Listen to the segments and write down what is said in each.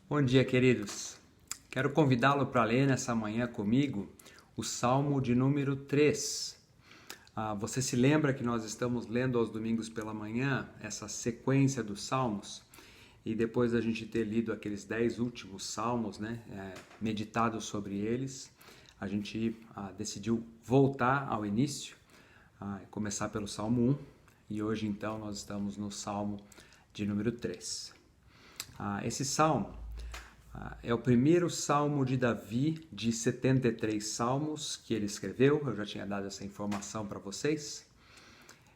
Bom dia, queridos. Quero convidá-lo para ler nessa manhã comigo o Salmo de número 3. Você se lembra que nós estamos lendo aos domingos pela manhã essa sequência dos salmos? E depois da gente ter lido aqueles 10 últimos salmos, meditado sobre eles, a gente decidiu voltar ao início, começar pelo Salmo 1. E hoje, então, nós estamos no Salmo de número 3. Esse salmo é o primeiro salmo de Davi de 73 salmos que ele escreveu. Eu já tinha dado essa informação para vocês.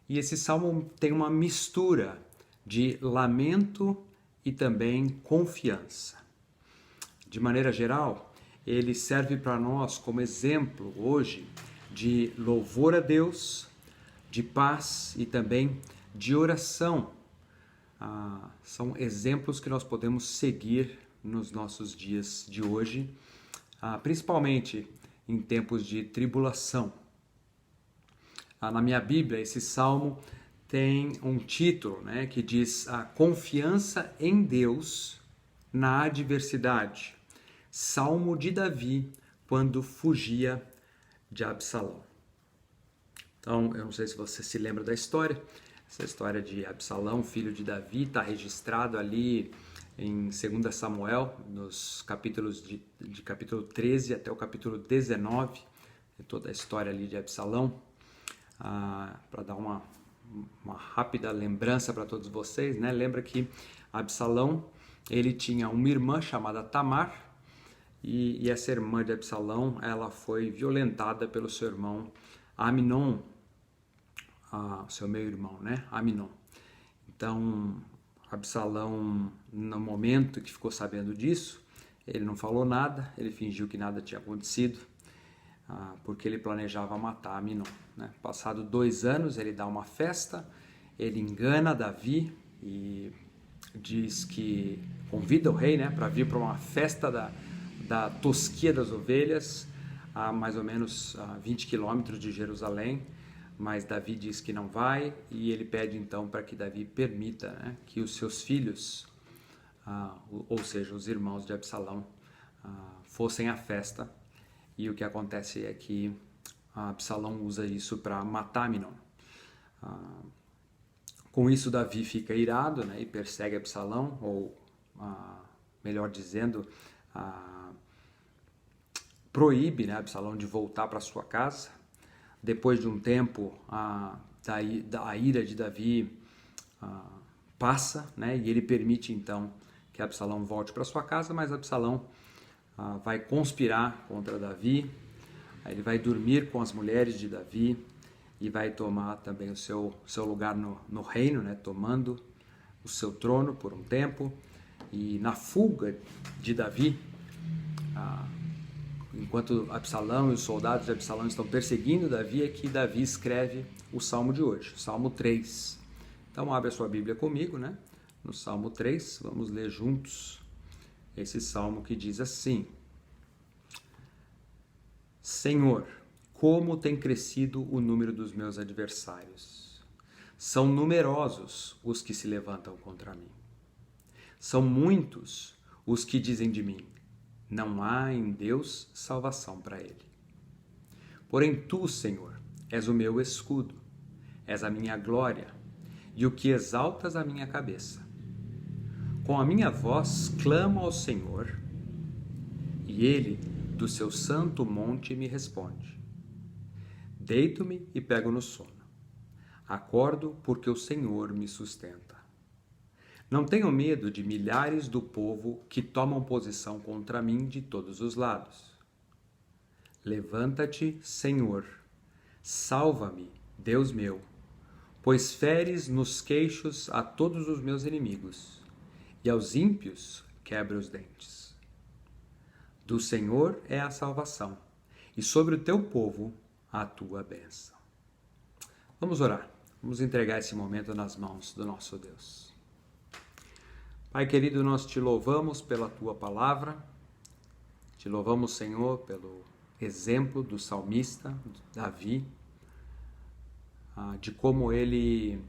E esse salmo tem uma mistura de lamento e também confiança. De maneira geral, ele serve para nós como exemplo hoje de louvor a Deus, de paz e também de oração. São exemplos que nós podemos seguir nos nossos dias de hoje, principalmente em tempos de tribulação. Na minha Bíblia, esse salmo tem um título, que diz a confiança em Deus na adversidade. Salmo de Davi quando fugia de Absalão. Então, eu não sei se você se lembra da história. Essa história de Absalão, filho de Davi, está registrado ali em 2 Samuel, nos capítulos de capítulo 13 até o capítulo 19, toda a história ali de Absalão. Para dar uma rápida lembrança para todos vocês, Lembra que Absalão, ele tinha uma irmã chamada Tamar, e essa irmã de Absalão, ela foi violentada pelo seu irmão Aminon, seu meio-irmão, Aminon. Então, Absalão, no momento que ficou sabendo disso, ele não falou nada, ele fingiu que nada tinha acontecido, porque ele planejava matar Aminon. Passado 2 anos, ele dá uma festa, ele engana Davi e diz que convida o rei para vir para uma festa da Tosquia das Ovelhas, a mais ou menos 20 quilômetros de Jerusalém, mas Davi diz que não vai e ele pede então para que Davi permita que os seus filhos, ou seja, os irmãos de Absalão, fossem à festa. E o que acontece é que Absalão usa isso para matar Aminon. Com isso, Davi fica irado e persegue Absalão, ou melhor dizendo, proíbe Absalão de voltar para sua casa. Depois de um tempo, a ira de Davi passa, e ele permite então que Absalão volte para sua casa, mas Absalão vai conspirar contra Davi, ele vai dormir com as mulheres de Davi e vai tomar também o seu lugar no reino, tomando o seu trono por um tempo. E na fuga de Davi, enquanto Absalão e os soldados de Absalão estão perseguindo Davi, é que Davi escreve o Salmo de hoje, o Salmo 3. Então abre a sua Bíblia comigo, no Salmo 3, vamos ler juntos esse Salmo que diz assim: Senhor, como tem crescido o número dos meus adversários. São numerosos os que se levantam contra mim. São muitos os que dizem de mim: não há em Deus salvação para ele. Porém tu, Senhor, és o meu escudo, és a minha glória e o que exaltas a minha cabeça. Com a minha voz clamo ao Senhor e ele, do seu santo monte, me responde. Deito-me e pego no sono. Acordo porque o Senhor me sustenta. Não tenho medo de milhares do povo que tomam posição contra mim de todos os lados. Levanta-te, Senhor, salva-me, Deus meu, pois feres nos queixos a todos os meus inimigos, e aos ímpios quebra os dentes. Do Senhor é a salvação, e sobre o teu povo a tua bênção. Vamos orar, vamos entregar esse momento nas mãos do nosso Deus. Pai querido, nós te louvamos pela tua palavra, te louvamos, Senhor, pelo exemplo do salmista Davi, de como ele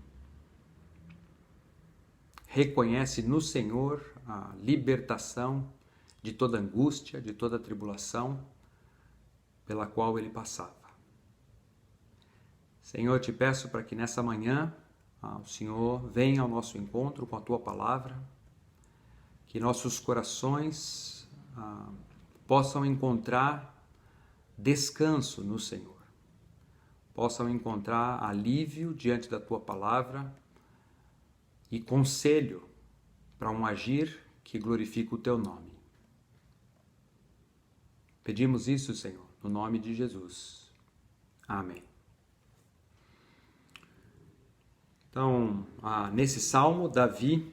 reconhece no Senhor a libertação de toda angústia, de toda tribulação pela qual ele passava. Senhor, eu te peço para que nessa manhã o Senhor venha ao nosso encontro com a Tua palavra, que nossos corações possam encontrar descanso no Senhor, possam encontrar alívio diante da Tua palavra e conselho para um agir que glorifica o Teu nome. Pedimos isso, Senhor, no nome de Jesus. Amém. Então, nesse salmo, Davi,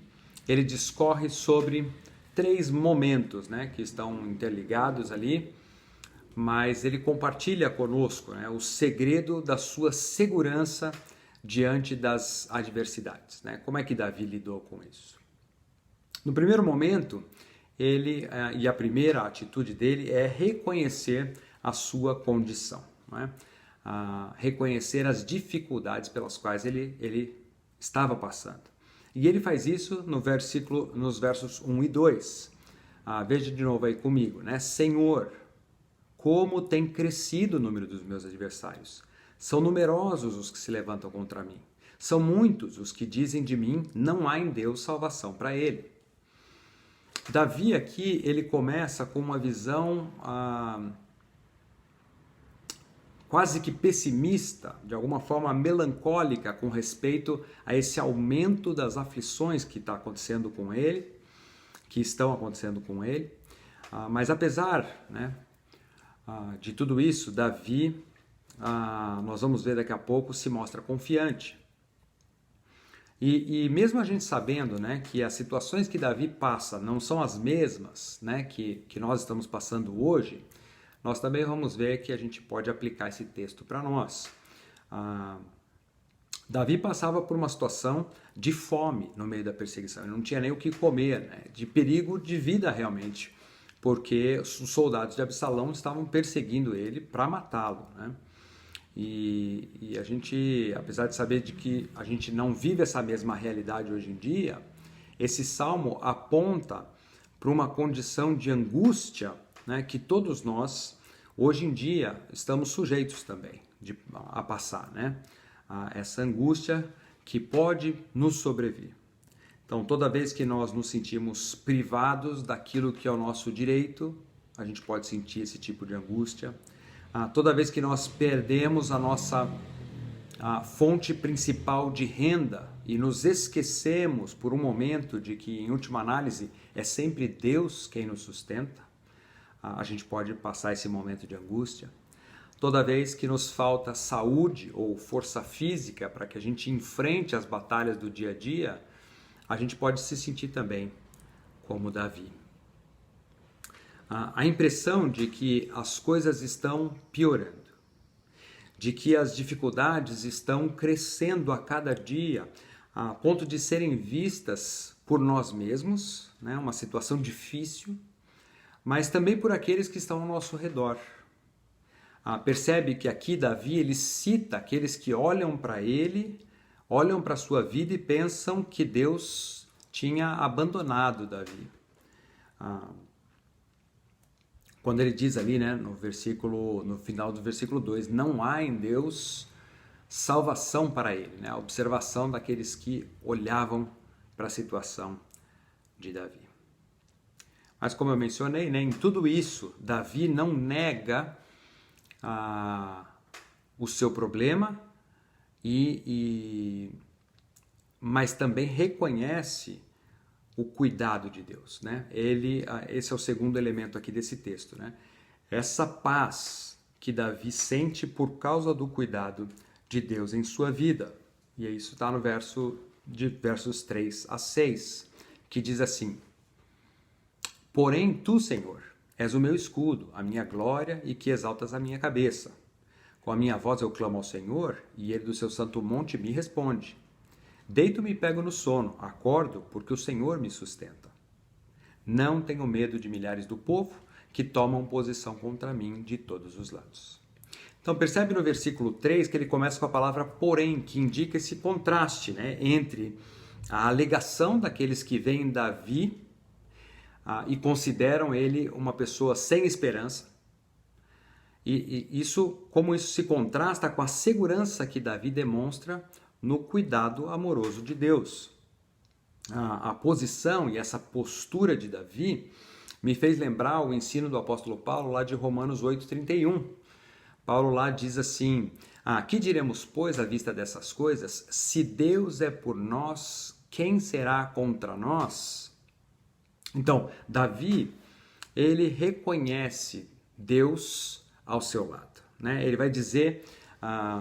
ele discorre sobre 3 momentos, né, que estão interligados ali, mas ele compartilha conosco, né, o segredo da sua segurança diante das adversidades, né? Como é que Davi lidou com isso? No primeiro momento, e a primeira atitude dele é reconhecer a sua condição, né? Reconhecer as dificuldades pelas quais ele estava passando. E ele faz isso nos versos 1 e 2. Veja de novo aí comigo, né? Senhor, como tem crescido o número dos meus adversários. São numerosos os que se levantam contra mim. São muitos os que dizem de mim, não há em Deus salvação para ele. Davi aqui, ele começa com uma visão quase que pessimista, de alguma forma melancólica com respeito a esse aumento das aflições que estão acontecendo com ele. Mas apesar, né, de tudo isso, Davi, nós vamos ver daqui a pouco, se mostra confiante. E mesmo a gente sabendo, né, que as situações que Davi passa não são as mesmas, né, que nós estamos passando hoje, nós também vamos ver que a gente pode aplicar esse texto para nós. Davi passava por uma situação de fome no meio da perseguição, ele não tinha nem o que comer, né, de perigo de vida realmente, porque os soldados de Absalão estavam perseguindo ele para matá-lo, né? E a gente, apesar de saber de que a gente não vive essa mesma realidade hoje em dia, esse salmo aponta para uma condição de angústia, né, que todos nós, hoje em dia, estamos sujeitos também a passar, né? Essa angústia que pode nos sobrevir. Então, toda vez que nós nos sentimos privados daquilo que é o nosso direito, a gente pode sentir esse tipo de angústia. Toda vez que nós perdemos a nossa fonte principal de renda e nos esquecemos por um momento de que, em última análise, é sempre Deus quem nos sustenta, a gente pode passar esse momento de angústia. Toda vez que nos falta saúde ou força física para que a gente enfrente as batalhas do dia a dia, a gente pode se sentir também como Davi. A impressão de que as coisas estão piorando, de que as dificuldades estão crescendo a cada dia, a ponto de serem vistas por nós mesmos, né? Uma situação difícil, mas também por aqueles que estão ao nosso redor. Percebe que aqui Davi ele cita aqueles que olham para ele, olham para a sua vida e pensam que Deus tinha abandonado Davi. Quando ele diz ali, né, no final do versículo 2, não há em Deus salvação para ele, né? A observação daqueles que olhavam para a situação de Davi. Mas como eu mencionei, né, em tudo isso, Davi não nega o seu problema, mas também reconhece o cuidado de Deus, né? Esse é o segundo elemento aqui desse texto, né? Essa paz que Davi sente por causa do cuidado de Deus em sua vida. E isso está no versos 3 a 6, que diz assim: Porém, tu, Senhor, és o meu escudo, a minha glória e que exaltas a minha cabeça. Com a minha voz eu clamo ao Senhor, e ele do seu santo monte me responde. Deito-me e pego no sono, acordo porque o Senhor me sustenta. Não tenho medo de milhares do povo que tomam posição contra mim de todos os lados. Então percebe no versículo 3 que ele começa com a palavra porém, que indica esse contraste, né, entre a alegação daqueles que veem Davi e consideram ele uma pessoa sem esperança. Como isso se contrasta com a segurança que Davi demonstra no cuidado amoroso de Deus. A posição e essa postura de Davi me fez lembrar o ensino do apóstolo Paulo lá de Romanos 8,31. Paulo lá diz assim: que diremos, pois, à vista dessas coisas? Se Deus é por nós, quem será contra nós? Então, Davi, ele reconhece Deus ao seu lado, né? Ele vai dizer,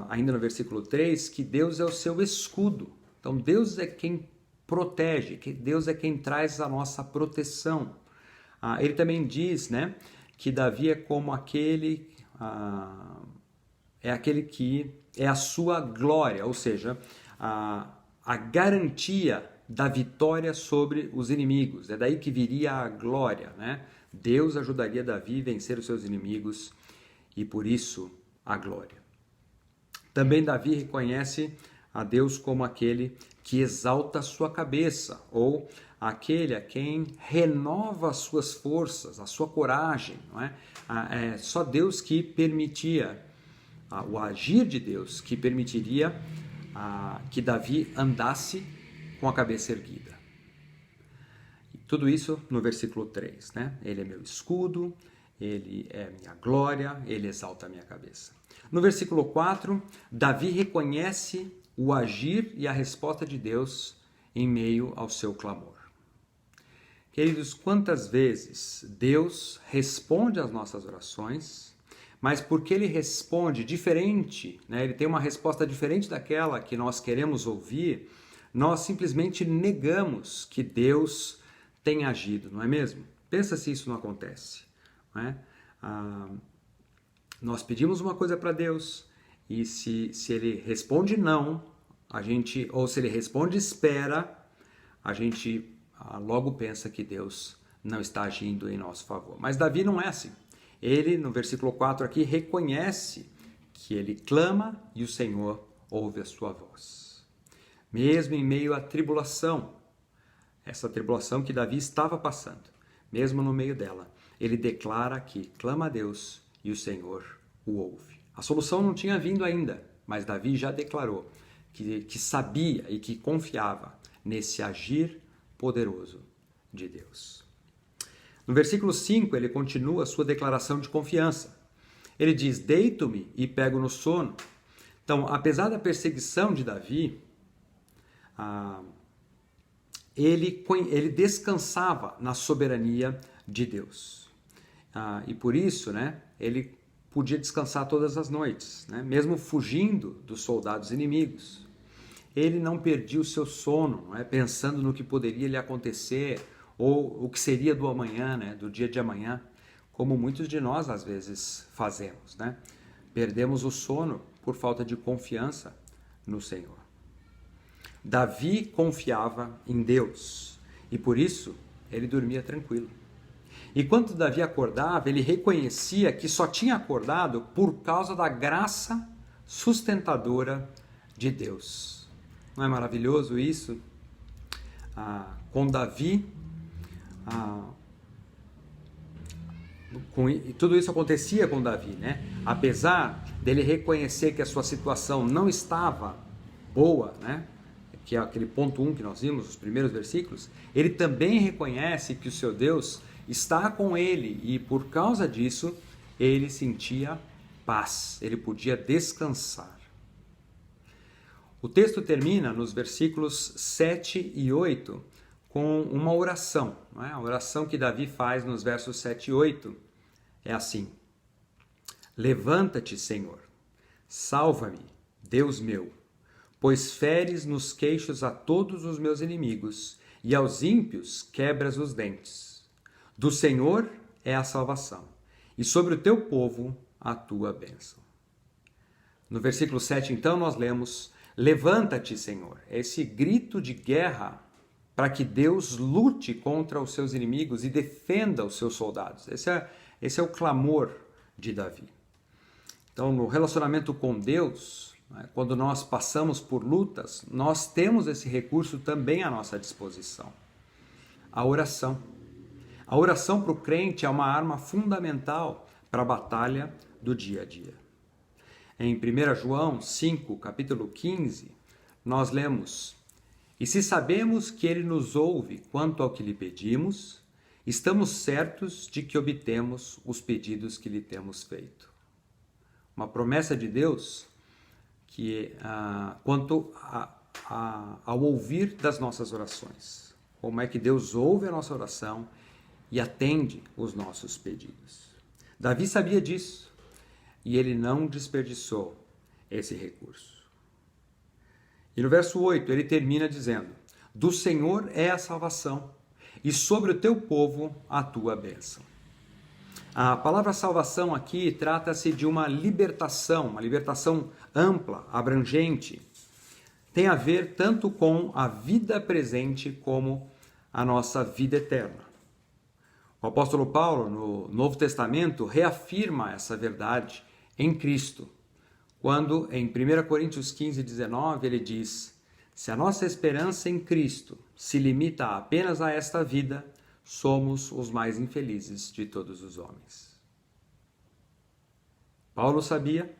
ainda no versículo 3, que Deus é o seu escudo. Então, Deus é quem protege, que Deus é quem traz a nossa proteção. Ele também diz, né, que Davi é como aquele que é a sua glória, ou seja, a garantia da vitória sobre os inimigos. É daí que viria a glória, né? Deus ajudaria Davi a vencer os seus inimigos e por isso a glória. Também Davi reconhece a Deus como aquele que exalta a sua cabeça, ou aquele a quem renova as suas forças, a sua coragem. Não é? É só Deus que permitia, o agir de Deus que permitiria que Davi andasse com a cabeça erguida. E tudo isso no versículo 3. Né? Ele é meu escudo, ele é minha glória, ele exalta a minha cabeça. No versículo 4, Davi reconhece o agir e a resposta de Deus em meio ao seu clamor. Queridos, quantas vezes Deus responde às nossas orações, mas porque ele responde diferente, né, ele tem uma resposta diferente daquela que nós queremos ouvir, nós simplesmente negamos que Deus tem agido, não é mesmo? Pensa se isso não acontece. Não é? Nós pedimos uma coisa para Deus e se ele responde não, ou se ele responde espera, a gente logo pensa que Deus não está agindo em nosso favor. Mas Davi não é assim. Ele, no versículo 4 aqui, reconhece que ele clama e o Senhor ouve a sua voz. Mesmo em meio à tribulação, essa tribulação que Davi estava passando, mesmo no meio dela, ele declara que clama a Deus e o Senhor o ouve. A solução não tinha vindo ainda, mas Davi já declarou que sabia e que confiava nesse agir poderoso de Deus. No versículo 5, ele continua a sua declaração de confiança. Ele diz: deito-me e pego no sono. Então, apesar da perseguição de Davi, ele descansava na soberania de Deus. E por isso, né, ele podia descansar todas as noites, né, mesmo fugindo dos soldados inimigos. Ele não perdia o seu sono, não é, pensando no que poderia lhe acontecer ou o que seria do amanhã, né, do dia de amanhã, como muitos de nós às vezes fazemos, né? Perdemos o sono por falta de confiança no Senhor. Davi confiava em Deus e por isso ele dormia tranquilo. E quando Davi acordava, ele reconhecia que só tinha acordado por causa da graça sustentadora de Deus. Não é maravilhoso isso? Com Davi, tudo isso acontecia com Davi, né? Apesar dele reconhecer que a sua situação não estava boa, né? Que é aquele ponto 1 que nós vimos, os primeiros versículos, ele também reconhece que o seu Deus está com ele e por causa disso ele sentia paz, ele podia descansar. O texto termina nos versículos 7 e 8 com uma oração, não é? A oração que Davi faz nos versos 7 e 8 é assim: levanta-te, Senhor, salva-me, Deus meu, pois feres nos queixos a todos os meus inimigos e aos ímpios quebras os dentes. Do Senhor é a salvação, e sobre o teu povo a tua bênção. No versículo 7, então, nós lemos: levanta-te, Senhor. Esse grito de guerra para que Deus lute contra os seus inimigos e defenda os seus soldados. Esse é o clamor de Davi. Então, no relacionamento com Deus, quando nós passamos por lutas, nós temos esse recurso também à nossa disposição. A oração. A oração para o crente é uma arma fundamental para a batalha do dia a dia. Em 1 João 5, capítulo 15, nós lemos: "E se sabemos que ele nos ouve quanto ao que lhe pedimos, estamos certos de que obtemos os pedidos que lhe temos feito." Uma promessa de Deus que quanto ao ouvir das nossas orações. Como é que Deus ouve a nossa oração e atende os nossos pedidos. Davi sabia disso e ele não desperdiçou esse recurso. E no verso 8 ele termina dizendo: "Do Senhor é a salvação, e sobre o teu povo a tua bênção." A palavra salvação aqui trata-se de uma libertação ampla, abrangente. Tem a ver tanto com a vida presente como a nossa vida eterna. O apóstolo Paulo, no Novo Testamento, reafirma essa verdade em Cristo, quando em 1 Coríntios 15, 19, ele diz: "Se a nossa esperança em Cristo se limita apenas a esta vida, somos os mais infelizes de todos os homens." Paulo sabia,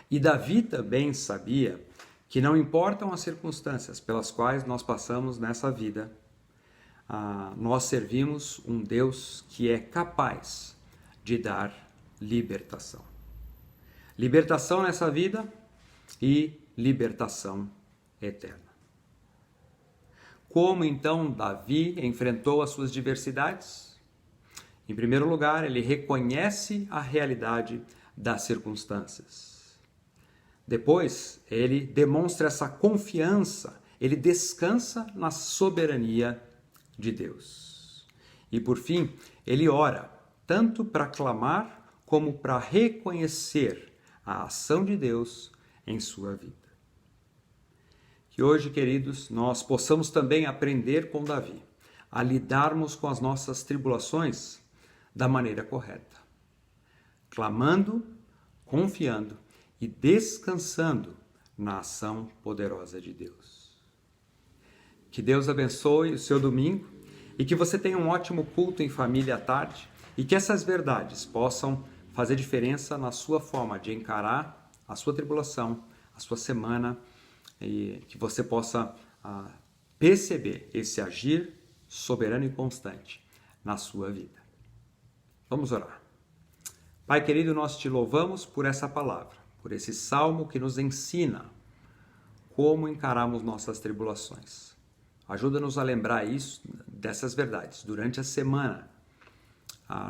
e Davi também sabia, que não importam as circunstâncias pelas quais nós passamos nessa vida, nós servimos um Deus que é capaz de dar libertação. Libertação nessa vida e libertação eterna. Como então Davi enfrentou as suas diversidades? Em primeiro lugar, ele reconhece a realidade das circunstâncias. Depois, ele demonstra essa confiança, ele descansa na soberania de Deus. E por fim, ele ora, tanto para clamar como para reconhecer a ação de Deus em sua vida. Que hoje, queridos, nós possamos também aprender com Davi a lidarmos com as nossas tribulações da maneira correta, clamando, confiando e descansando na ação poderosa de Deus. Que Deus abençoe o seu domingo e que você tenha um ótimo culto em família à tarde e que essas verdades possam fazer diferença na sua forma de encarar a sua tribulação, a sua semana, e que você possa perceber esse agir soberano e constante na sua vida. Vamos orar. Pai querido, nós te louvamos por essa palavra, por esse salmo que nos ensina como encaramos nossas tribulações. Ajuda-nos a lembrar dessas verdades durante a semana,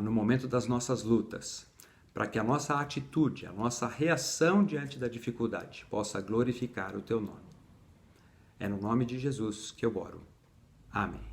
no momento das nossas lutas, para que a nossa atitude, a nossa reação diante da dificuldade possa glorificar o teu nome. É no nome de Jesus que eu oro. Amém.